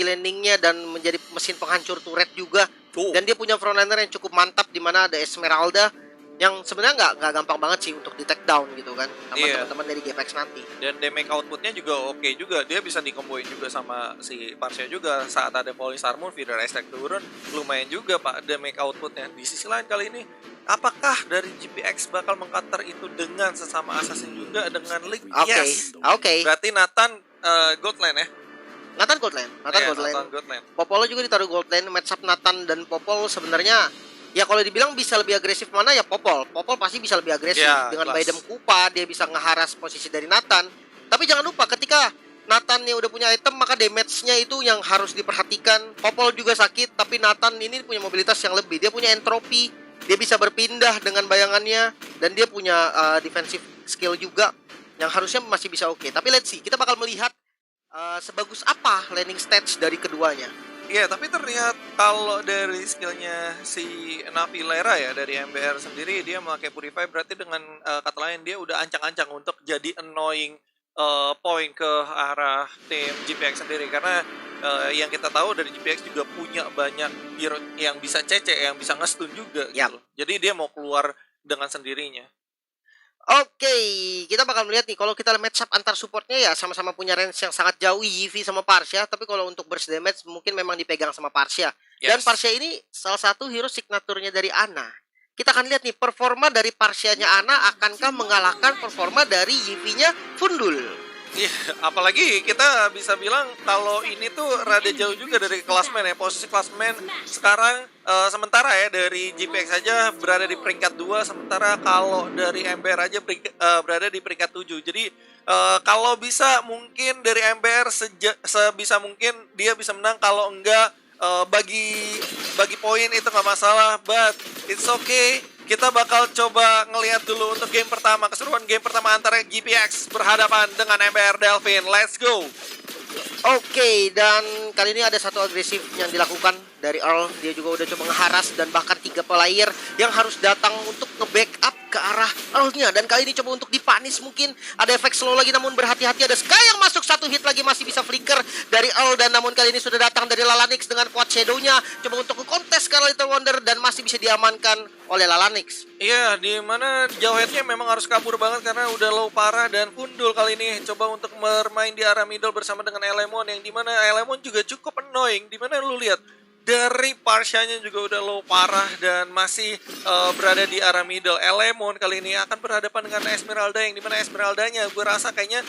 landingnya dan menjadi mesin penghancur turret juga. Tuh. Dan dia punya frontliner yang cukup mantap, di mana ada Esmeralda yang sebenarnya nggak gampang banget sih untuk di take down gitu kan sama teman-teman dari GPX nanti. Dan damage outputnya juga oke juga, dia bisa dikomboin juga sama si Parsia juga saat ada Police Armor, Feeder Extract turun, lumayan juga pak damage outputnya. Di sisi lain kali ini, apakah dari GPX bakal mengcounter itu dengan sesama assassin juga dengan Link? Yes. Oke. Berarti Nathan Goldland ya? Nathan Goldland. Nathan Goldland. Popolo juga ditaruh Goldland. Matchup Nathan dan Popol sebenarnya ya kalau dibilang bisa lebih agresif mana ya Popol pasti bisa lebih agresif dengan Baidem Kupa, dia bisa ngeharas posisi dari Nathan. Tapi jangan lupa ketika Nathan yang udah punya item maka damage-nya itu yang harus diperhatikan. Popol juga sakit, tapi Nathan ini punya mobilitas yang lebih. Dia punya entropi, dia bisa berpindah dengan bayangannya, dan dia punya defensive skill juga yang harusnya masih bisa oke. Tapi let's see, kita bakal melihat sebagus apa landing stage dari keduanya. Iya, tapi terlihat kalau dari skillnya si Navilera ya, dari MBR sendiri, dia memakai Purify, berarti dengan kata lain dia udah ancang-ancang untuk jadi annoying point ke arah tim GPX sendiri. Karena yang kita tahu dari GPX juga punya banyak hero yang bisa CC, yang bisa nge-stun juga gitu. Jadi dia mau keluar dengan sendirinya. Oke, kita bakal melihat nih kalau kita match up antar supportnya ya sama-sama punya range yang sangat jauh, Yivi sama Parsia. Tapi kalau untuk burst damage mungkin memang dipegang sama Parsia. Dan Parsia ini salah satu hero signaturnya dari Ana. Kita akan lihat nih performa dari Parsianya Ana akankah mengalahkan performa dari Yivi-nya Fundul. Iya, apalagi kita bisa bilang kalau ini tuh rada jauh juga dari klasmen ya. Posisi klasmen sekarang sementara ya dari GPX saja berada di peringkat 2, sementara kalau dari MBR aja berada di peringkat 7. Jadi kalau bisa mungkin dari MBR sebisa mungkin dia bisa menang, kalau enggak bagi poin itu nggak masalah, but it's okay. Kita bakal coba ngelihat dulu untuk game pertama, keseruan game pertama antara GPX berhadapan dengan MBR Delvin. Let's go. Oke, dan kali ini ada satu agresif yang dilakukan dari Earl. Dia juga udah coba ngeharas dan bahkan 3 player yang harus datang untuk nge-backup ke arah Earl-nya. Dan kali ini coba untuk dipanis, mungkin ada efek slow lagi, namun berhati-hati, ada Sky yang masuk, 1 hit lagi masih bisa flicker dari Earl. Dan namun kali ini sudah datang dari Lalanix dengan quad shadow-nya, coba untuk kontes ke Little Wonder dan masih bisa diamankan oleh Lalanix. Iya, di mana jauh headnya memang harus kabur banget karena udah low parah. Dan Fundul kali ini coba untuk bermain di arah middle bersama dengan Elemon, yang dimana Elemon juga cukup annoying. Dimana lu lihat dari Parsianya juga udah low parah dan masih berada di arah middle. Elemon kali ini akan berhadapan dengan Esmeralda, yang dimana Esmeraldanya gue rasa kayaknya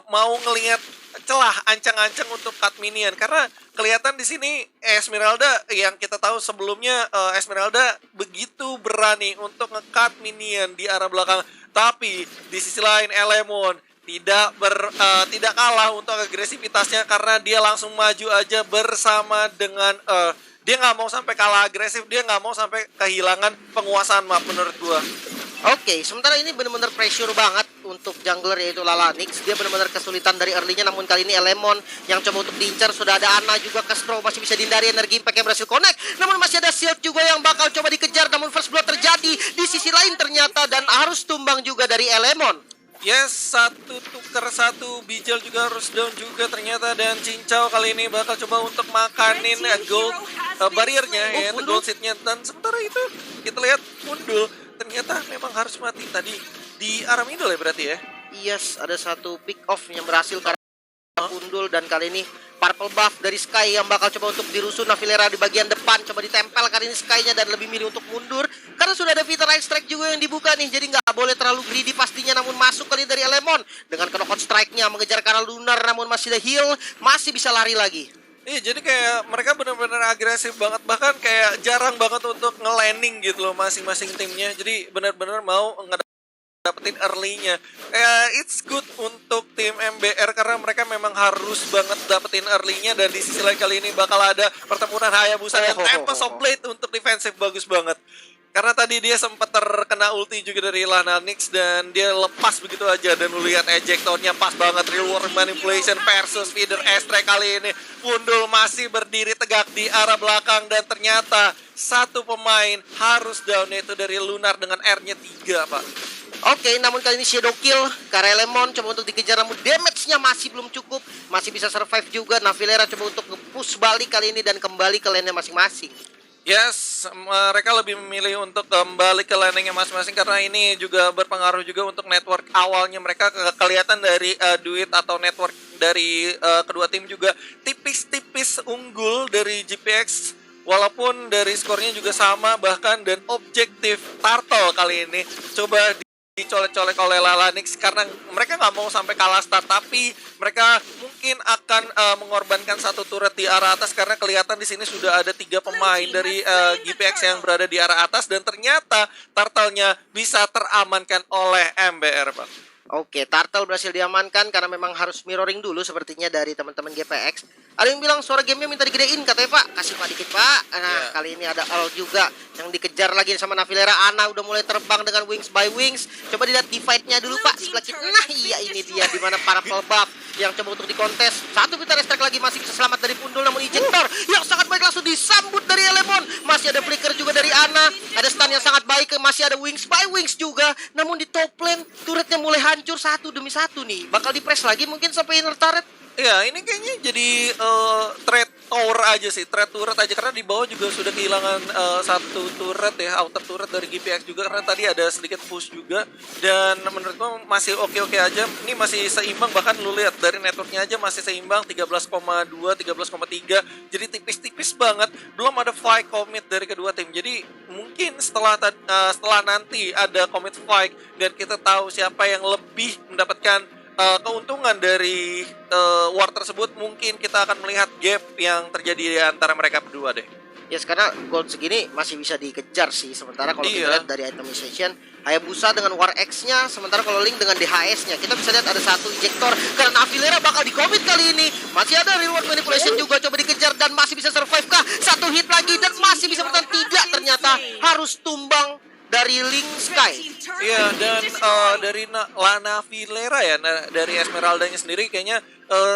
mau ngelihat celah ancang-ancang untuk cut minion, karena kelihatan di sini Esmeralda yang kita tahu sebelumnya Esmeralda begitu berani untuk nge-cut minion di arah belakang. Tapi di sisi lain Elemon tidak kalah untuk agresivitasnya, karena dia langsung maju aja bersama dengan dia nggak mau sampai kalah agresif, dia nggak mau sampai kehilangan penguasaan map menurut gua. Oke, sementara ini benar-benar pressure banget untuk jungler yaitu Lalanix. Dia benar-benar kesulitan dari early-nya, namun kali ini Elemon yang coba untuk diincar. Sudah ada Ana juga ke Stro, masih bisa dihindari, energi impact yang berhasil connect. Namun masih ada shield juga yang bakal coba dikejar, namun first blood terjadi di sisi lain ternyata, dan harus tumbang juga dari Elemon. Yes, 1 tuker 1, Bijal juga harus down juga ternyata, dan Cincau kali ini bakal coba untuk makanin gold barriernya ya, gold seatnya. Dan sementara itu kita lihat Fundul ternyata memang harus mati tadi di arah middle ya berarti ya. Yes, ada satu pick off yang berhasil karena Fundul, dan kali ini purple buff dari Sky yang bakal coba untuk dirusuh Navilera di bagian depan. Coba ditempel kali ini Sky-nya, dan lebih milih untuk mundur karena sudah ada Feeder Strike juga yang dibuka nih. Jadi nggak boleh terlalu greedy pastinya, namun masuk kali dari Elemon dengan knockout strike-nya mengejar ke arah Lunar, namun masih ada heal, masih bisa lari lagi. Iya, jadi kayak mereka benar-benar agresif banget, bahkan kayak jarang banget untuk nge-landing gitu loh masing-masing timnya. Jadi benar-benar mau dapetin early-nya. It's good untuk tim MBR karena mereka memang harus banget dapetin early-nya. Dan di sisi lain kali ini bakal ada pertempuran Hayabusa dan Tempest of Blade untuk defensif bagus banget. Karena tadi dia sempat terkena ulti juga dari Lalanix dan dia lepas begitu aja. Dan lu lihat ejectornya pas banget, reward manipulation versus Feeder Strike kali ini. Fundul masih berdiri tegak di arah belakang, dan ternyata satu pemain harus down, yaitu dari Lunar dengan R-nya 3, Pak. Oke, namun kali ini Shadow Kill Kara Lemon coba untuk dikejar, namun damage-nya masih belum cukup. Masih bisa survive juga. Navilera coba untuk nge-push balik kali ini dan kembali ke lane-nya masing-masing. Yes, mereka lebih memilih untuk kembali ke landingnya masing-masing karena ini juga berpengaruh juga untuk network awalnya mereka. Kelihatan dari duit atau network dari kedua tim juga tipis-tipis unggul dari GPX, walaupun dari skornya juga sama bahkan, dan objektif Turtle kali ini coba dicolek-colek oleh Lalanix karena mereka nggak mau sampai kalah start, tapi mereka mungkin akan mengorbankan satu turret di arah atas karena kelihatan di sini sudah ada 3 pemain dari GPX yang berada di arah atas, dan ternyata Turtle-nya bisa teramankan oleh MBR, Bang. Oke, Turtle berhasil diamankan karena memang harus mirroring dulu sepertinya dari teman-teman GPX. Ada yang bilang suara gamenya minta digedein katanya, Pak. Kasih Pak dikit, Pak. Nah, kali ini ada Al juga yang dikejar lagi sama Navilera. Ana udah mulai terbang dengan Wings by Wings. Coba dilihat divide-nya dulu, Pak. Sebelah kiri. Nah, iya ini dia di mana para buff yang coba untuk dikontes. Satu Peter Strike lagi masih bisa selamat dari Pundul, namun Ejector yang sangat baik langsung disambut dari Elemon. Masih ada flicker juga dari Ana. Ada stun yang sangat baik, masih ada Wings by Wings juga. Namun di top lane turretnya mulai hancur satu demi satu nih. Bakal di-press lagi mungkin sampai inner turret. Ya, ini kayaknya jadi trade tower aja sih, trade turret aja karena di bawah juga sudah kehilangan satu turret ya, outer turret dari GPX juga karena tadi ada sedikit push juga, dan menurutku masih oke-oke aja. Ini masih seimbang, bahkan lu lihat dari networknya aja masih seimbang 13,2, 13,3, jadi tipis-tipis banget. Belum ada fight commit dari kedua tim. Jadi mungkin setelah nanti ada commit fight dan kita tahu siapa yang lebih mendapatkan keuntungan dari war tersebut, mungkin kita akan melihat gap yang terjadi di antara mereka berdua deh. Yes, karena gold segini masih bisa dikejar sih. Sementara kalau kita lihat dari itemization, Hayabusa dengan War X-nya, sementara kalau Link dengan DHS-nya, kita bisa lihat ada satu ejector karena Navilera bakal di-commit kali ini. Masih ada reward manipulation juga, coba dikejar dan masih bisa survive kah? Satu hit lagi dan masih bisa bertahan. Tidak, ternyata harus tumbang dari Link Sky. Iya, dan dari Lana Vilera ya, dari Esmeralda-nya sendiri kayaknya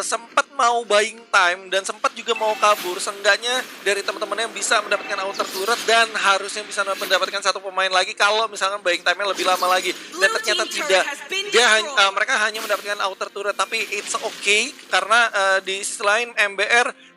sempat mau buying time dan sempat juga mau kabur. Seenggaknya dari teman-teman yang bisa mendapatkan outer turret dan harusnya bisa mendapatkan satu pemain lagi kalau misalkan buying time-nya lebih lama lagi. Dan ternyata tidak. Mereka hanya mendapatkan outer turret, tapi it's okay karena di sisi lain MBR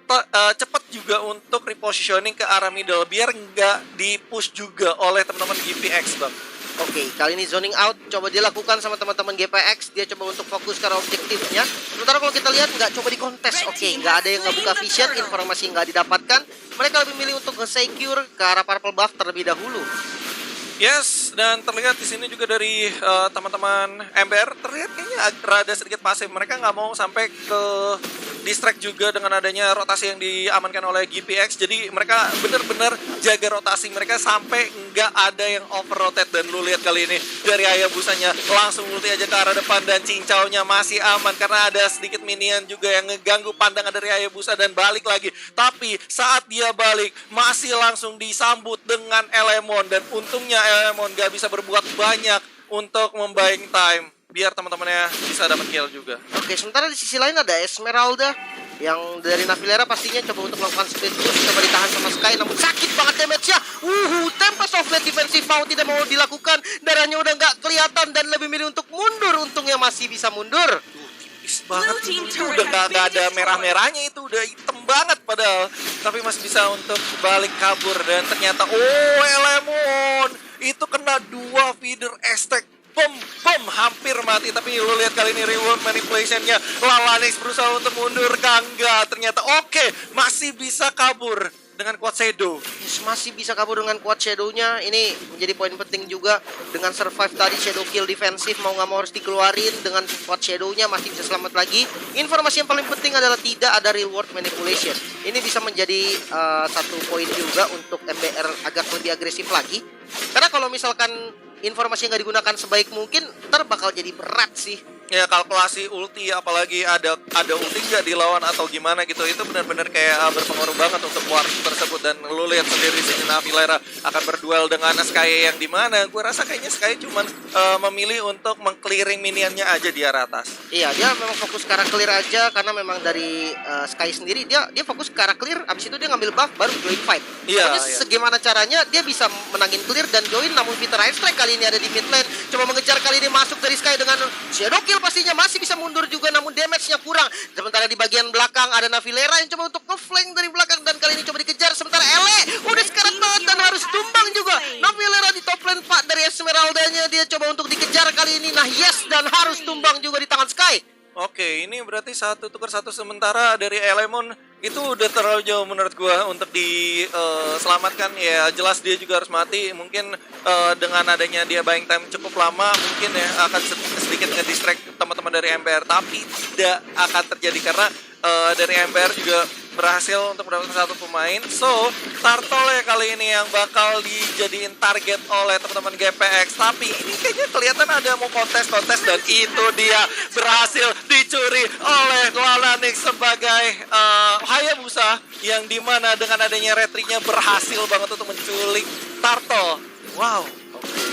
cepat juga untuk repositioning ke arah middle biar nggak di-push juga oleh teman-teman GPX, Bang. Oke, kali ini zoning out coba dilakukan sama teman-teman GPX. Dia coba untuk fokus ke objektifnya. Sementara kalau kita lihat nggak coba dikontes. Oke, nggak ada yang ngebuka vision, informasi nggak didapatkan. Mereka lebih milih untuk nge-secure ke arah purple buff terlebih dahulu. Yes, dan terlihat di sini juga dari teman-teman MBR terlihat kayaknya rada sedikit pasif. Mereka nggak mau sampai ke distract juga dengan adanya rotasi yang diamankan oleh GPX. Jadi mereka benar-benar jaga rotasi mereka sampai nggak ada yang over rotate. Dan lu lihat kali ini dari Hayabusanya langsung ulti aja ke arah depan dan cincaunya masih aman karena ada sedikit minion juga yang ngeganggu pandangan dari Hayabusa dan balik lagi. Tapi saat dia balik masih langsung disambut dengan Elemon, dan untungnya Elemon gak bisa berbuat banyak untuk membuying time biar teman-temannya bisa dapat kill juga. Oke, sementara di sisi lain ada Esmeralda yang dari Navilera pastinya coba untuk melakukan speed push, coba ditahan sama Sky, namun sakit banget damage-nya. Tempest of Blade defensif mau tidak mau dilakukan, darahnya udah nggak kelihatan dan lebih milih untuk mundur. Untungnya masih bisa mundur. Tipis banget itu udah nggak ada merah-merahnya, itu udah hitam banget padahal, tapi masih bisa untuk balik kabur. Dan ternyata Elemon itu kena 2 feeder estek. Hampir mati, tapi lu lihat kali ini reward manipulation-nya. Lalanix berusaha untuk mundur, Kangga ternyata masih bisa kabur dengan quad shadow. Yes, masih bisa kabur dengan quad shadow-nya. Ini menjadi poin penting juga. Dengan survive tadi shadow kill defensif mau nggak mau harus dikeluarin. Dengan quad shadow-nya masih bisa selamat lagi. Informasi yang paling penting adalah tidak ada reward manipulation. Ini bisa menjadi satu poin juga untuk MBR agak lebih agresif lagi. Karena kalau misalkan informasi yang nggak digunakan sebaik mungkin, ntar bakal jadi berat sih Ya kalkulasi ulti, apalagi ada ulti nggak dilawan atau gimana gitu, itu benar-benar kayak berpengaruh banget untuk war tersebut. Dan lu lihat sendiri sini Nafilera akan berduel dengan Sky yang dimana gue rasa kayaknya Sky cuman memilih untuk meng-clearing minionnya aja di arah atas. Iya, dia memang fokus ke arah clear aja karena memang dari Sky sendiri dia fokus ke arah clear, abis itu dia ngambil buff baru join fight. Iya, Pokoknya iya. segimana caranya dia bisa menangin clear dan join, namun Peter Airstrike kali ini ada di mid lane, coba mengejar kali ini masuk dari Sky dengan shadow kill, pastinya masih bisa mundur juga namun damage-nya kurang. Sementara di bagian belakang ada Nafilera yang coba untuk nge-flank dari belakang dan kali ini coba dikejar, sementara Ele udah sekarat banget dan harus tumbang juga. Nafilera di top lane Pak dari Esmeralda-nya, dia coba untuk dikejar kali ini, nah yes, dan harus tumbang juga di tangan Sky. Oke, ini berarti satu tukar satu sementara dari Elemon itu udah terlalu jauh menurut gua untuk diselamatkan. Ya jelas dia juga harus mati. Mungkin dengan adanya dia buying time cukup lama, mungkin ya akan sedikit nge-distract teman-teman dari MBR, tapi tidak akan terjadi karena dari MBR juga berhasil untuk mendapatkan satu pemain. So, Turtle ya kali ini yang bakal dijadiin target oleh teman-teman GPX. Tapi ini kayaknya kelihatan ada mau kontes dan itu dia berhasil dicuri oleh Lalanix sebagai Hayabusa, yang dimana dengan adanya retrinya berhasil banget untuk menculik Turtle. Wow.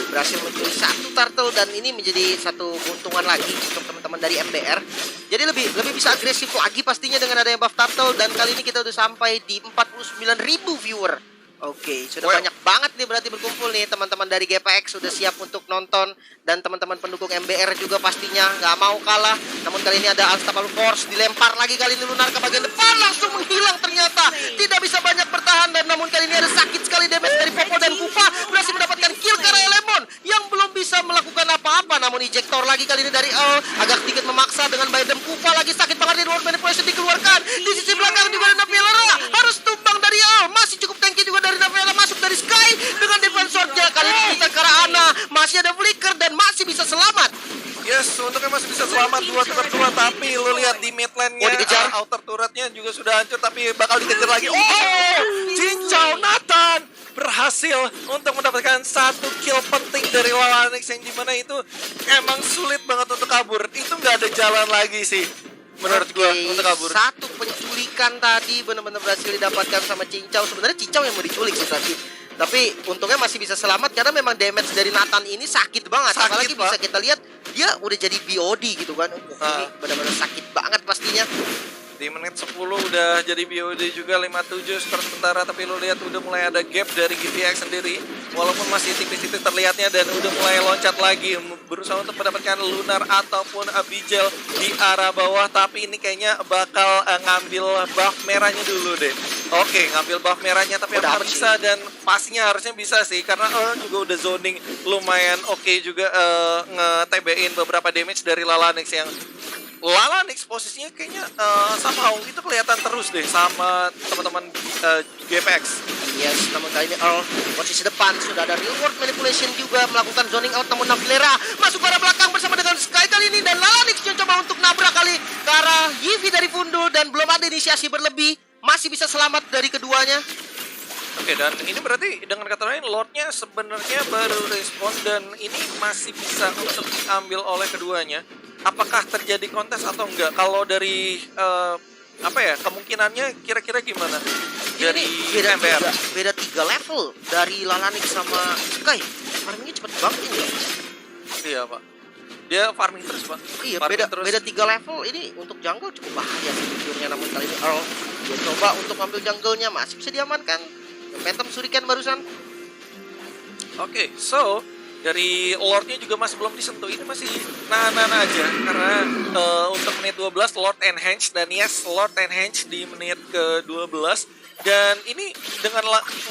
Berhasil mencuri satu turtle dan ini menjadi satu keuntungan lagi untuk teman-teman dari MBR. Jadi lebih bisa agresif lagi pastinya dengan adanya buff turtle, dan kali ini kita udah sampai di 49.000 viewer. Oke, sudah banyak banget nih berarti berkumpul nih teman-teman dari GPX sudah siap untuk nonton, dan teman-teman pendukung MBR juga pastinya nggak mau kalah. Namun kali ini ada Unstoppable Force dilempar lagi kali ini Lunar ke bagian depan, langsung menghilang ternyata. Tidak bisa banyak bertahan, dan namun kali ini ada sakit sekali damage dari Popo dan Kupa berhasil mendapatkan kill karena Elemon yang belum bisa melakukan apa-apa. Namun ejector lagi kali ini dari Al agak sedikit memaksa dengan Baidem. Kupa lagi sakit banget, di World Manipulation dikeluarkan. Di sisi belakang juga ada Nafilera harus tumbang dari Al, masih cukup tanky juga dari Nafilera, masuk dari Sky dengan defense sword-nya. Kali ini kita ke arah Ana, masih ada flicker dan masih bisa selamat. Yes, untungnya masih bisa selamat 2-2, tapi lu lihat di mid lane-nya, dikejar. outer turret-nya juga sudah hancur, tapi bakal dikejar lagi. Oh, Cincau Nathan berhasil untuk mendapatkan satu kill penting dari Lalanix, yang dimana itu emang sulit banget untuk kabur. Itu nggak ada jalan lagi sih menurut gua untuk kabur. Satu penculikan tadi benar-benar berhasil didapatkan sama Cincau. Sebenarnya Cincau yang mau diculik sih tadi, tapi untungnya masih bisa selamat karena memang damage dari Nathan ini sakit banget. Sakit, apalagi Pak. bisa kita lihat dia udah jadi BOD gitu kan. Ini benar-benar sakit banget pastinya. Di menit 10 udah jadi BOD juga 57 sementara, tapi lo lihat udah mulai ada gap dari GPX sendiri, walaupun masih tipis-tipis terlihatnya, dan udah mulai loncat lagi berusaha untuk mendapatkan Lunar ataupun Abigail di arah bawah. Tapi ini kayaknya bakal ngambil buff merahnya dulu deh. Oke, ngambil buff merahnya, tapi apakah bisa? Dan pastinya harusnya bisa sih, karena juga udah zoning lumayan oke juga, nge-TB-in beberapa damage dari Lalanix, yang Lalanix posisinya kayaknya somehow itu kelihatan terus deh sama teman-teman GPX. Yes, namun kali ini Earl posisi depan sudah ada real world manipulation juga melakukan zoning out, namun Nafilera masuk ke arah belakang bersama dengan Sky kali ini, dan Lalanix yang coba untuk nabrak kali ke arah Yivi dari Fundul, dan belum ada inisiasi berlebih, masih bisa selamat dari keduanya. Oke, dan ini berarti dengan kata lain Lordnya sebenarnya baru respon, dan ini masih bisa untuk diambil oleh keduanya. Apakah terjadi kontes atau enggak? Kalau dari kemungkinannya kira-kira gimana? Dari beda 3 level dari Lalanix sama Sky. Farmingnya cepet banget ini. Iya, Pak. Dia farming terus, Pak. Iya, farming beda 3 level. Ini untuk jungle cukup bahaya sejujurnya, namun kali ini Earl dia coba untuk ambil jungle-nya, masih bisa diamankan. Phantom Shuriken barusan. Oke, so dari Lord-nya juga masih belum disentuh. Ini masih nahan-nahan aja, karena untuk menit 12 Lord Enhance, dan yes, Lord Enhance di menit ke-12. Dan ini dengan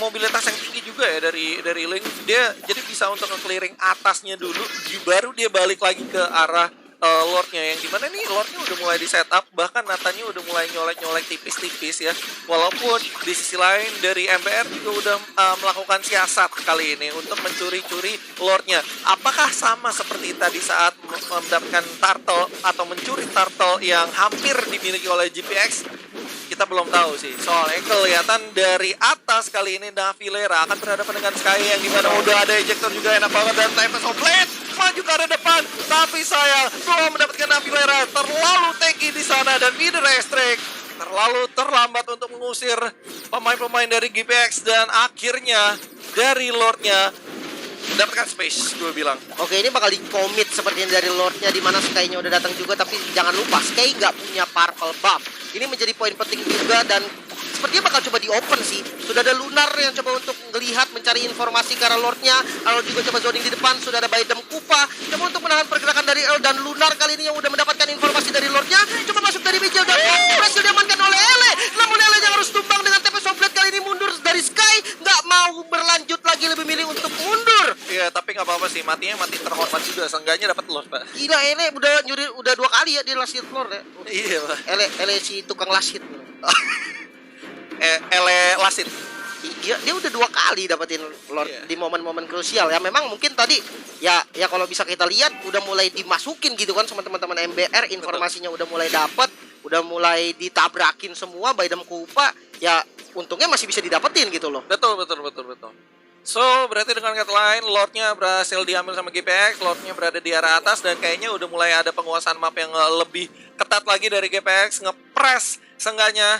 mobilitas yang tinggi juga ya dari Link, dia jadi bisa untuk nge-clearing atasnya dulu, baru dia balik lagi ke arah Lordnya, yang dimana nih Lordnya udah mulai di setup, bahkan Natanya udah mulai nyolek-nyolek tipis-tipis ya. Walaupun di sisi lain dari MBR juga udah melakukan siasat kali ini untuk mencuri-curi Lordnya. Apakah sama seperti tadi saat mendapatkan turtle atau mencuri turtle yang hampir dimiliki oleh GPX? kita belum tahu sih. Soalnya kelihatan dari atas kali ini Navilera akan berhadapan dengan Sky yang dimana udah ada ejector juga enak banget dan Tempest of Blade maju ke arah depan. Tapi sayang belum mendapatkan Navilera, terlalu tanky di sana dan Feeder Strike terlalu terlambat untuk mengusir pemain-pemain dari GPX dan akhirnya dari Lordnya mendapatkan space, gue bilang. Oke, ini bakal di-commit sepertinya dari Lordnya, di mana Sky-nya udah datang juga, tapi jangan lupa Sky nggak punya purple buff. Ini menjadi poin penting juga dan sepertinya bakal coba di-open sih. Sudah ada Lunar yang coba untuk melihat, mencari informasi ke arah Lordnya. Lalu juga coba zoning di depan, sudah ada Baidem Kupa coba untuk menahan pergerakan dari El, dan Lunar kali ini yang udah mendapatkan informasi dari Lordnya. Coba masuk dari Bijil dan berhasil diamankan oleh Ele. Namun Ele yang harus tumbang dengan Tempest of Blade kali ini mundur dari Sky. Nggak mau berlanjut lagi, lebih milih untuk mundur. Iya, tapi nggak apa-apa sih, matinya mati terhormat juga, seenggaknya dapat Lord, Pak. Gila, Ele udah 2 kali ya dia last hit floor ya. Iya, Pak. Ele si tukang last hit. Ele Lasit. Iya, dia udah 2 kali dapetin Lord di momen-momen krusial ya. Memang mungkin tadi ya kalau bisa kita lihat udah mulai dimasukin gitu kan sama teman-teman MBR, informasinya udah mulai dapat, udah mulai ditabrakin semua Baidem Kupa ya, untungnya masih bisa didapetin gitu loh. Betul. So, berarti dengan kata lain, Lordnya berhasil diambil sama GPX, Lordnya berada di arah atas, dan kayaknya udah mulai ada penguasaan map yang lebih ketat lagi dari GPX, nge-press seenggaknya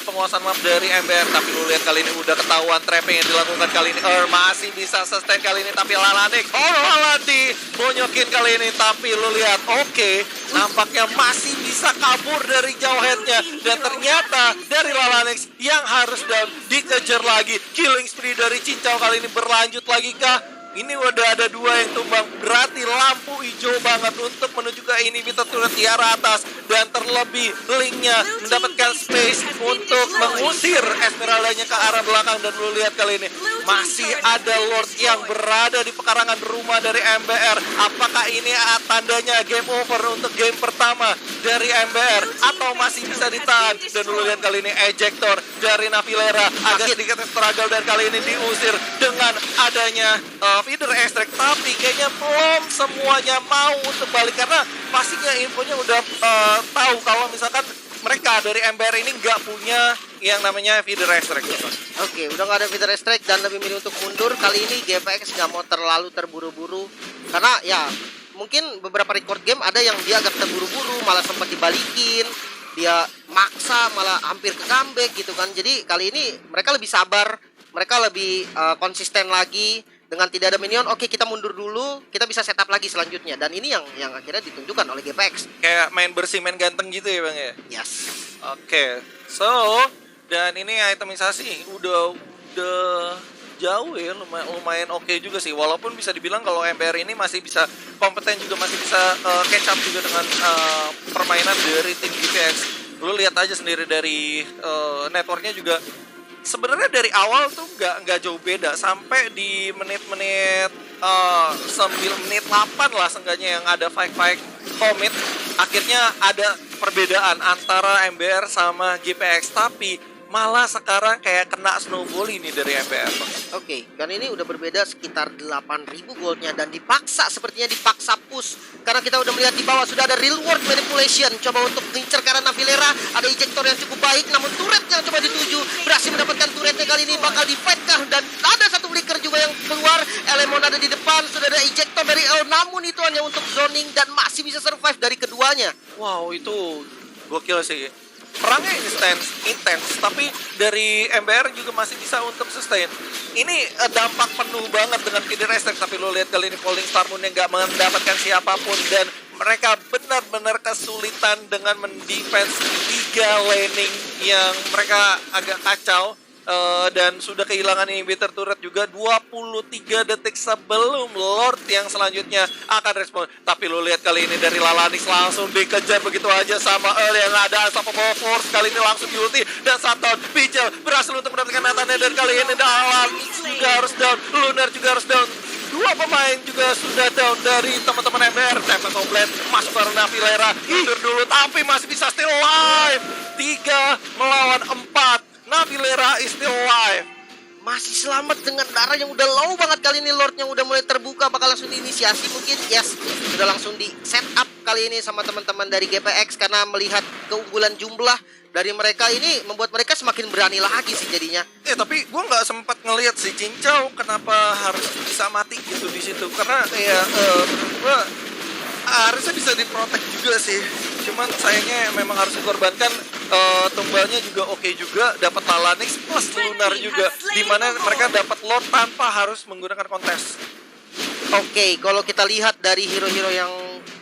penguasaan map dari MBR. Tapi lu lihat kali ini udah ketahuan trapping yang dilakukan kali ini. Masih bisa sustain kali ini, tapi Lalanik malah dibonyokin kali ini. Tapi lu lihat, oke, nampaknya masih bisa kabur dari jauh headnya. Dan ternyata dari Lalanik yang harus down, dikejar lagi. Killing spree dari Cincau kali ini berlanjut lagi kah? Ini udah ada 2 yang tumbang, berarti lampu hijau banget untuk menuju ke inhibitor turret di arah atas. Dan terlebih linknya mendapatkan space untuk mengusir Esmeraldanya ke arah belakang. Dan lu lihat kali ini masih ada Lord yang berada di pekarangan rumah dari MBR. Apakah ini tandanya game over untuk game pertama dari MBR atau masih bisa ditahan? Dan lu lihat kali ini ejector dari Navilera agak sedikit struggle dan kali ini diusir dengan adanya Feeder Strike, tapi kayaknya belum semuanya mau untuk balik karena pastinya infonya udah tahu kalau misalkan mereka dari MBR ini nggak punya yang namanya Feeder Strike. Oke, udah nggak ada Feeder Strike dan lebih milih untuk mundur. Kali ini GPX nggak mau terlalu terburu-buru karena ya mungkin beberapa record game ada yang dia agak terburu-buru, malah sempat dibalikin, dia maksa malah hampir ke comeback gitu kan. Jadi kali ini mereka lebih sabar, mereka lebih konsisten lagi. Dengan tidak ada minion, oke, kita mundur dulu, kita bisa setup lagi selanjutnya. Dan ini yang akhirnya ditunjukkan oleh GPX. Kayak main bersih, main ganteng gitu ya Bang ya? Yes. Oke, so, dan ini itemisasi udah jauh ya, lumayan oke juga sih. Walaupun bisa dibilang kalau MBR ini masih bisa kompeten juga, masih bisa catch up juga dengan permainan dari tim GPX. Lu lihat aja sendiri dari networknya juga. Sebenarnya dari awal tuh nggak jauh beda sampai di menit-menit 9 menit 8 lah seenggaknya yang ada fight commit, akhirnya ada perbedaan antara MBR sama GPX, tapi malah sekarang kayak kena snowball ini dari MBR. Oke, kan ini udah berbeda sekitar 8.000 goldnya dan sepertinya dipaksa push karena kita udah melihat di bawah sudah ada real world manipulation, coba untuk ngincer karena Navilera, ada ejector yang cukup baik, namun turret yang coba dituju berhasil mendapatkan turretnya kali ini, bakal di-fight kah? Dan ada satu flicker juga yang keluar, Elemon ada di depan, sudah ada ejector dari El, namun itu hanya untuk zoning dan masih bisa survive dari keduanya. Wow, itu gokil sih. Perangnya intens, tapi dari MBR juga masih bisa untuk sustain. Ini dampak penuh banget dengan Feeder Strike, tapi lo lihat kali ini Falling Star Moon yang gak mendapatkan siapapun dan mereka benar-benar kesulitan dengan mendefense 3 laning yang mereka agak kacau. Dan sudah kehilangan inhibitor turret juga 23 detik sebelum Lord yang selanjutnya akan respon. Tapi lo lihat kali ini dari Lalanix langsung dikejar begitu aja sama Earl yang ada Unstoppable Force kali ini langsung diulti dan Saton Bijel berhasil untuk mendapatkan Nathannya dan kali ini Lalanix juga harus down, Lunar juga harus down. 2 pemain juga sudah down dari teman-teman MBR. Tempest of Blade masuk ke Navilera, mundur dulu tapi masih bisa still alive. 3 melawan 4. Navilera is still alive. Masih selamat dengan darah yang udah low banget kali ini. Lordnya udah mulai terbuka, bakal langsung diinisiasi mungkin. Yes, sudah langsung di setup kali ini sama teman-teman dari GPX karena melihat keunggulan jumlah dari mereka ini membuat mereka semakin berani lagi sih jadinya. Tapi gue nggak sempat ngelihat si Cincau kenapa harus bisa mati gitu di situ, karena ya menurut gue harusnya bisa diprotek juga sih. Cuman sayangnya memang harus dikorbankan. Tumbalnya juga oke juga, dapat Lalanix plus Lunar juga, dimana mereka dapat Lord tanpa harus menggunakan kontes. Oke, kalau kita lihat dari hero-hero yang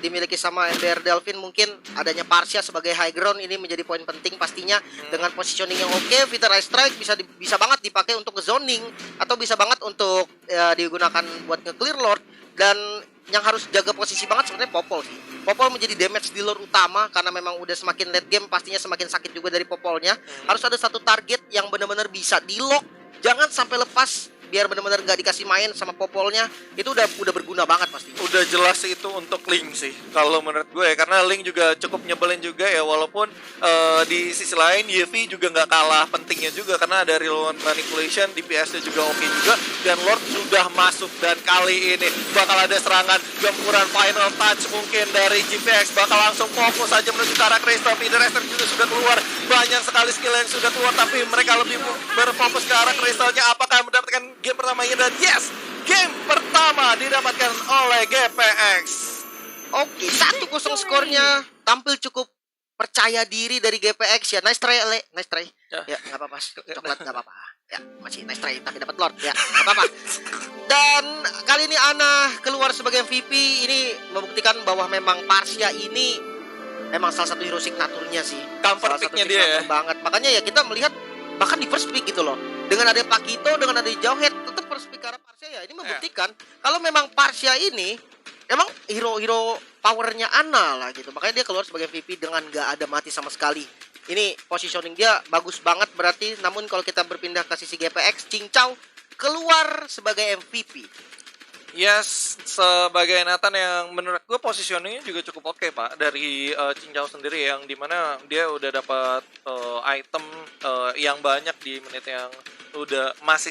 dimiliki sama MBR Delvin, mungkin adanya Parsia sebagai high ground ini menjadi poin penting pastinya. Dengan positioning yang oke, Vita Rise Strike bisa banget dipakai untuk zoning atau bisa banget untuk digunakan buat nge-clear Lord. Dan yang harus jaga posisi banget sebenarnya Popol sih. Popol menjadi damage dealer utama karena memang udah semakin late game pastinya semakin sakit juga dari Popolnya. Harus ada satu target yang benar-benar bisa di-lock, jangan sampai lepas, biar benar-benar nggak dikasih main sama Popolnya. Itu udah berguna banget pasti. Udah jelas itu untuk Link sih kalau menurut gue ya, karena Link juga cukup nyebelin juga ya, walaupun di sisi lain Yevi juga nggak kalah pentingnya juga karena ada real manipulation, DPS-nya juga oke juga, dan Lord sudah masuk. Dan kali ini bakal ada serangan gempuran final touch mungkin dari GPX, bakal langsung fokus saja menuju ke arah Crystal. Feeder juga sudah keluar, banyak sekali skill yang sudah keluar, tapi mereka lebih berfokus ke arah Crystalnya. Apakah mendapatkan game pertamanya? Dan yes, game pertama didapatkan oleh GPX. Oke, 1-0 skornya, tampil cukup percaya diri dari GPX ya. Nice try, nice try. Ya, nggak apa-apa. Coklat nggak apa-apa. Ya, masih nice try tapi dapat Lord. Ya, nggak apa-apa. Dan kali ini Ana keluar sebagai MVP. Ini membuktikan bahwa memang Parsia ini emang salah satu hero signaturnya sih. Comfort pick-nya dia ya. Banget. Makanya ya kita melihat bahkan di first pick gitu loh. Dengan ada Pakito, dengan ada Jauhead, tetap first pick karena Parsia ya. Ini membuktikan kalau memang Parsia ini emang hero-hero powernya Ana lah gitu. Makanya dia keluar sebagai MVP dengan gak ada mati sama sekali. Ini positioning dia bagus banget berarti. Namun kalau kita berpindah ke sisi GPX, Cincau keluar sebagai MVP. Yes, sebagai Nathan yang menurut gue positioningnya juga cukup oke Pak, dari Cincau sendiri, yang dimana dia udah dapat item yang banyak di menit yang udah masih